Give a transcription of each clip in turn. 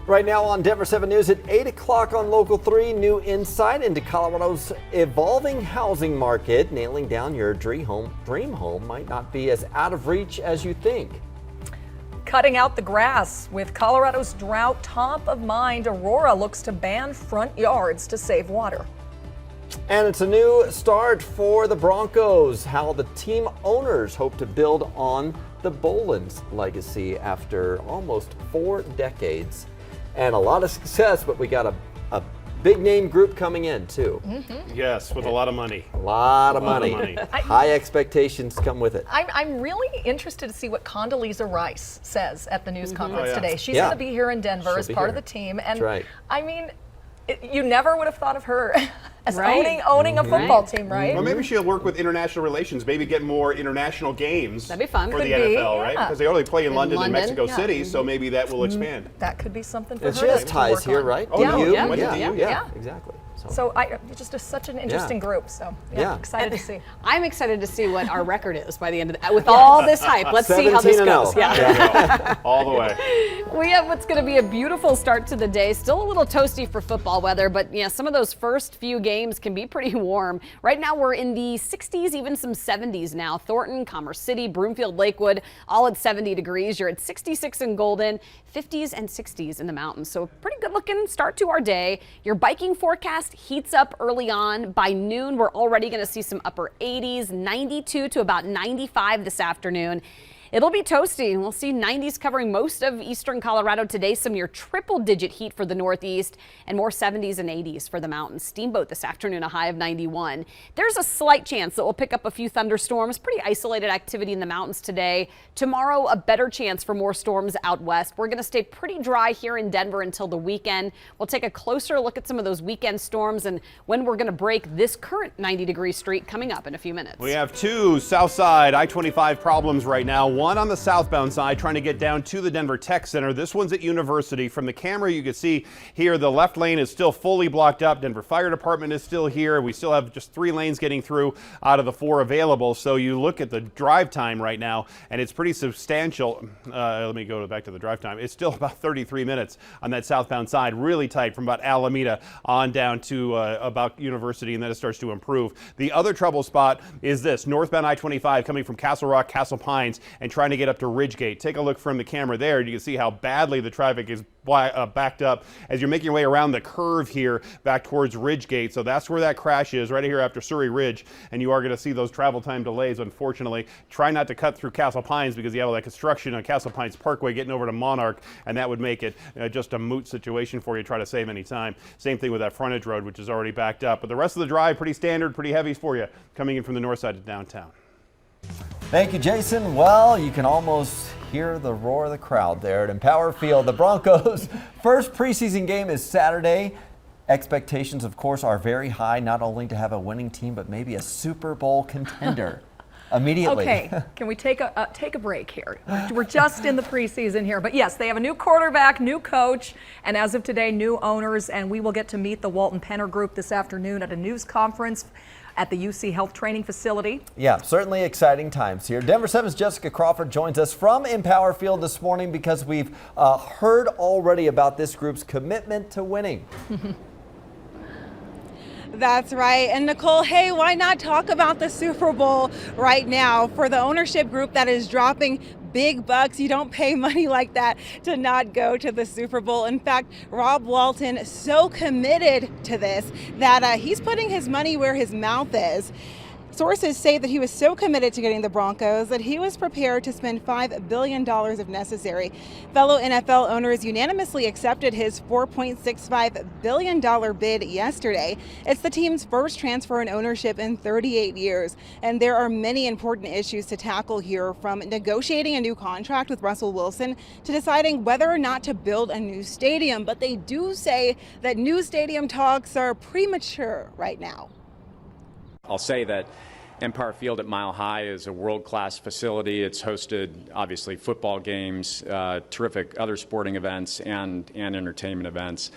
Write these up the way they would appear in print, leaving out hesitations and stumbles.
Right now on Denver 7 News at 8 o'clock on Local 3, new insight into Colorado's evolving housing market. Nailing down your dream home might not be as out of reach as you think. Cutting out the grass. With Colorado's drought top of mind, Aurora looks to ban front yards to save water. And it's a new start for the Broncos. How the team owners hope to build on the Boland's legacy after almost 4 decades. And a lot of success, but we got a big name group coming in too. Mm-hmm. Yes, with a lot of money. A lot of money. High expectations come with it. I'm really interested to see what Condoleezza Rice says at the news conference today. She's going to be here in Denver as part of the team. And right. I mean, you never would have thought of her as owning a football team, right? Well, maybe she'll work with international relations, maybe get more international games. That'd be fun. For the NFL, right? Because they already play in London and Mexico City, so maybe that will expand. That could be something for her. She has ties here, right? Oh, yeah, exactly. So just such an interesting group. So excited to see. I'm excited to see what our record is by the end of the with all this hype. Let's see how this goes. All the way. We have what's going to be a beautiful start to the day. Still a little toasty for football weather, but some of those first few games can be pretty warm. Right now we're in the 60s, even some 70s now. Thornton, Commerce City, Broomfield, Lakewood, all at 70 degrees. You're at 66 in Golden, 50s and 60s in the mountains. So a pretty good looking start to our day. Your biking forecast heats up early on. By noon, we're already going to see some upper 80s, 92 to about 95 this afternoon. It'll be toasty. We'll see 90s covering most of eastern Colorado today. Some near triple-digit heat for the northeast and more 70s and 80s for the mountains. Steamboat this afternoon, a high of 91. There's a slight chance that we'll pick up a few thunderstorms. Pretty isolated activity in the mountains today. Tomorrow, a better chance for more storms out west. We're going to stay pretty dry here in Denver until the weekend. We'll take a closer look at some of those weekend storms and when we're going to break this current 90-degree streak coming up in a few minutes. We have 2 south side I-25 problems right now. One on the southbound side trying to get down to the Denver Tech Center. This one's at University. From the camera you can see here the left lane is still fully blocked up. Denver Fire Department is still here. We still have just 3 lanes getting through out of the 4 available. So you look at the drive time right now and it's pretty substantial. Let me go back to the drive time. It's still about 33 minutes on that southbound side. Really tight from about Alameda on down to about University, and then it starts to improve. The other trouble spot is this northbound I-25 coming from Castle Rock, Castle Pines, and trying to get up to Ridgegate. Take a look from the camera there. You can see how badly the traffic is backed up as you're making your way around the curve here back towards Ridgegate. So that's where that crash is, right here after Surrey Ridge, and you are going to see those travel time delays, unfortunately. Try not to cut through Castle Pines because you have all that construction on Castle Pines Parkway getting over to Monarch, and that would make it just a moot situation for you. Try to save any time. Same thing with that frontage road, which is already backed up. But the rest of the drive, pretty standard, pretty heavy for you coming in from the north side of downtown. Thank you, Jason. Well, you can almost hear the roar of the crowd there at Empower Field. The Broncos' first preseason game is Saturday. Expectations, of course, are very high, not only to have a winning team, but maybe a Super Bowl contender immediately. Okay, can we take a break here? We're just in the preseason here, but yes, they have a new quarterback, new coach, and as of today, new owners, and we will get to meet the Walton Penner Group this afternoon at a news conference at the UC Health Training Facility. Yeah, certainly exciting times here. Denver 7's Jessica Crawford joins us from Empower Field this morning because we've heard already about this group's commitment to winning. That's right. And Nicole, hey, why not talk about the Super Bowl right now? For the ownership group that is dropping big bucks, you don't pay money like that to not go to the Super Bowl. In fact, Rob Walton so committed to this that he's putting his money where his mouth is. Sources say that he was so committed to getting the Broncos that he was prepared to spend $5 billion if necessary. Fellow NFL owners unanimously accepted his $4.65 billion bid yesterday. It's the team's first transfer in ownership in 38 years, and there are many important issues to tackle here, from negotiating a new contract with Russell Wilson to deciding whether or not to build a new stadium. But they do say that new stadium talks are premature right now. I'll say that Empire Field at Mile High is a world-class facility. It's hosted, obviously, football games, terrific other sporting events, and entertainment events.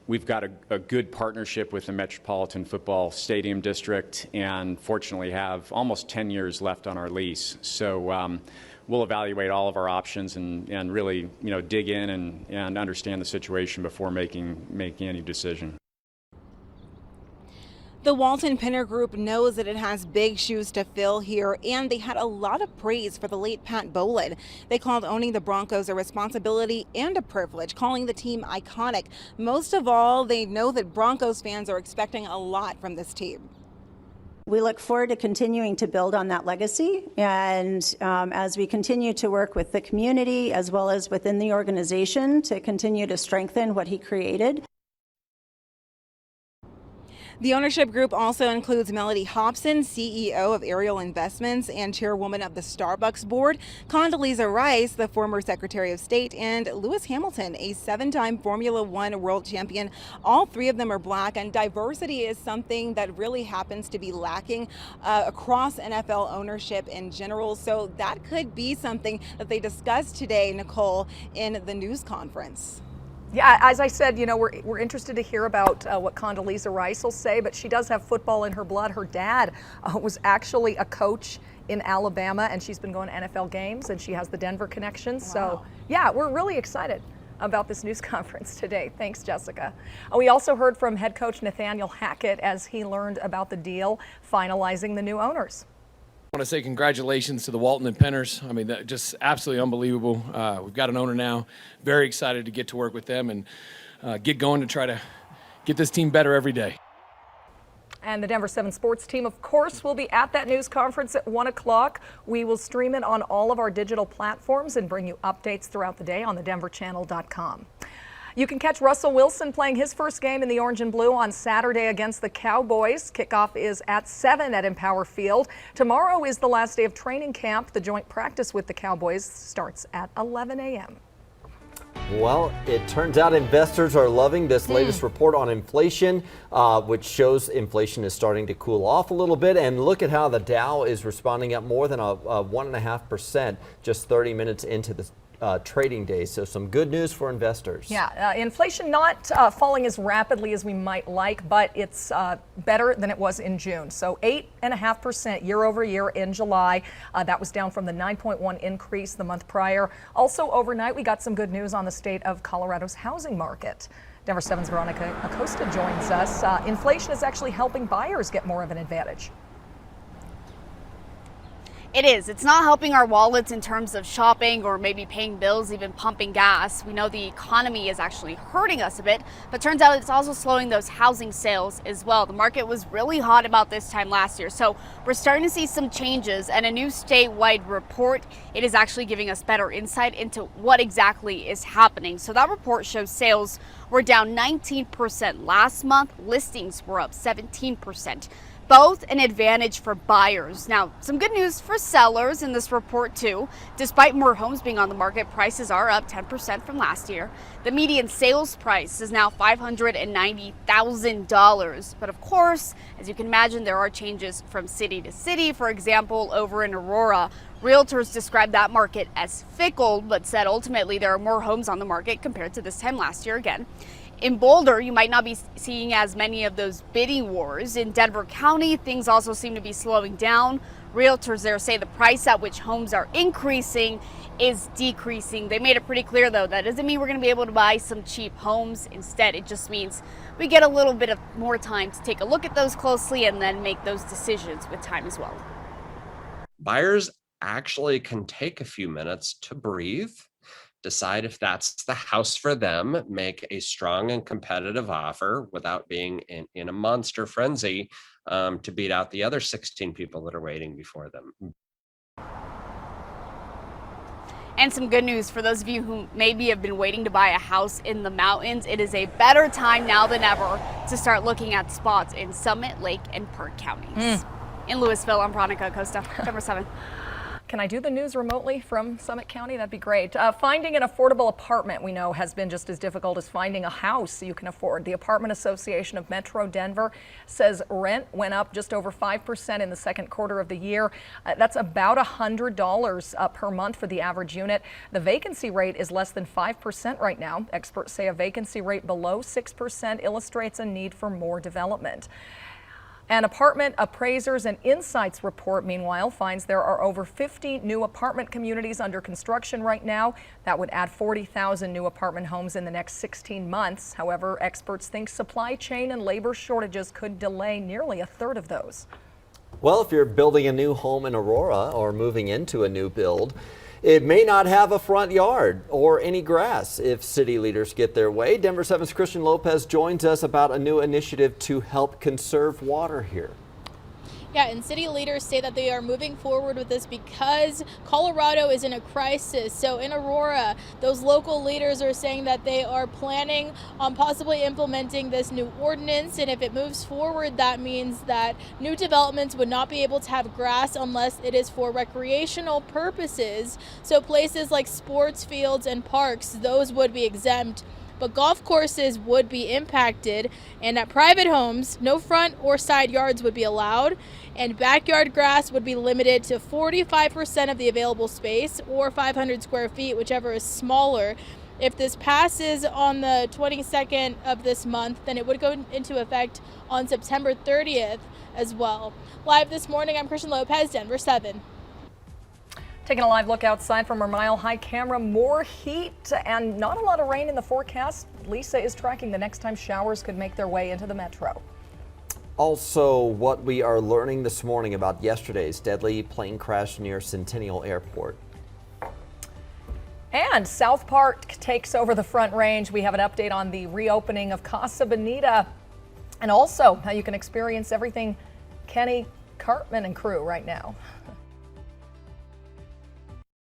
We've got a good partnership with the Metropolitan Football Stadium District, and fortunately have almost 10 years left on our lease. So we'll evaluate all of our options and really, dig in and understand the situation before making any decision. The Walton Penner Group knows that it has big shoes to fill here, and they had a lot of praise for the late Pat Bowlen. They called owning the Broncos a responsibility and a privilege, calling the team iconic. Most of all, they know that Broncos fans are expecting a lot from this team. We look forward to continuing to build on that legacy, and as we continue to work with the community as well as within the organization to continue to strengthen what he created. The ownership group also includes Melody Hobson, CEO of Ariel Investments and chairwoman of the Starbucks board, Condoleezza Rice, the former Secretary of State, and Lewis Hamilton, a 7-time Formula One world champion. All three of them are Black, and diversity is something that really happens to be lacking across NFL ownership in general. So that could be something that they discussed today, Nicole, in the news conference. Yeah, as I said, we're interested to hear about what Condoleezza Rice will say, but she does have football in her blood. Her dad was actually a coach in Alabama, and she's been going to NFL games, and she has the Denver connections. Wow. So, yeah, we're really excited about this news conference today. Thanks, Jessica. We also heard from head coach Nathaniel Hackett as he learned about the deal finalizing the new owners. I want to say congratulations to the Walton and Penners. I mean, just absolutely unbelievable. We've got an owner now. Very excited to get to work with them and get going to try to get this team better every day. And the Denver 7 sports team, of course, will be at that news conference at 1 o'clock. We will stream it on all of our digital platforms and bring you updates throughout the day on thedenverchannel.com. You can catch Russell Wilson playing his first game in the orange and blue on Saturday against the Cowboys. Kickoff is at 7 at Empower Field. Tomorrow is the last day of training camp. The joint practice with the Cowboys starts at 11 a.m. Well, it turns out investors are loving this latest report on inflation, which shows inflation is starting to cool off a little bit. And look at how the Dow is responding at more than a 1.5% just 30 minutes into the trading days. So some good news for investors. Yeah, inflation not falling as rapidly as we might like, but it's better than it was in June. So 8.5% year over year in July. That was down from the 9.1 increase the month prior. Also overnight, we got some good news on the state of Colorado's housing market. Denver 7's Veronica Acosta joins us. Inflation is actually helping buyers get more of an advantage. It is. It's not helping our wallets in terms of shopping or maybe paying bills, even pumping gas. We know the economy is actually hurting us a bit, but turns out it's also slowing those housing sales as well. The market was really hot about this time last year, so we're starting to see some changes, and a new statewide report, it is actually giving us better insight into what exactly is happening. So that report shows sales were down 19% last month. Listings were up 17%. Both an advantage for buyers. Now, some good news for sellers in this report too. Despite more homes being on the market, prices are up 10% from last year. The median sales price is now $590,000. But of course, as you can imagine, there are changes from city to city. For example, over in Aurora, realtors describe that market as fickle, but said ultimately there are more homes on the market compared to this time last year again. In Boulder, you might not be seeing as many of those bidding wars. In Denver County, things also seem to be slowing down. Realtors there say the price at which homes are increasing is decreasing. They made it pretty clear, though, that doesn't mean we're going to be able to buy some cheap homes. Instead, it just means we get a little bit of more time to take a look at those closely and then make those decisions with time as well. Buyers actually can take a few minutes to breathe, decide if that's the house for them, make a strong and competitive offer without being in a monster frenzy to beat out the other 16 people that are waiting before them. And some good news for those of you who maybe have been waiting to buy a house in the mountains. It is a better time now than ever to start looking at spots in Summit, Lake, and Park counties. In Louisville, I'm Veronica Acosta, Denver 7. Can I do the news remotely from Summit County? That'd be great. Finding an affordable apartment, we know, has been just as difficult as finding a house you can afford. The Apartment Association of Metro Denver says rent went up just over 5% in the second quarter of the year. That's about $100 per month for the average unit. The vacancy rate is less than 5% right now. Experts say a vacancy rate below 6% illustrates a need for more development. An apartment appraisers and insights report, meanwhile, finds there are over 50 new apartment communities under construction right now. That would add 40,000 new apartment homes in the next 16 months. However, experts think supply chain and labor shortages could delay nearly a third of those. Well, if you're building a new home in Aurora or moving into a new build, it may not have a front yard or any grass if city leaders get their way. Denver 7's Christian Lopez joins us about a new initiative to help conserve water here. Yeah, and city leaders say that they are moving forward with this because Colorado is in a crisis. So in Aurora, those local leaders are saying that they are planning on possibly implementing this new ordinance. And if it moves forward, that means that new developments would not be able to have grass unless it is for recreational purposes. So places like sports fields and parks, those would be exempt. But golf courses would be impacted, and at private homes, no front or side yards would be allowed, and backyard grass would be limited to 45% of the available space, or 500 square feet, whichever is smaller. If this passes on the 22nd of this month, then it would go into effect on September 30th as well. Live this morning, I'm Christian Lopez, Denver 7. Taking a live look outside from our Mile High camera, more heat and not a lot of rain in the forecast. Lisa is tracking the next time showers could make their way into the metro. Also, what we are learning this morning about yesterday's deadly plane crash near Centennial Airport. And South Park takes over the Front Range. We have an update on the reopening of Casa Bonita and also how you can experience everything Kenny Cartman and crew right now.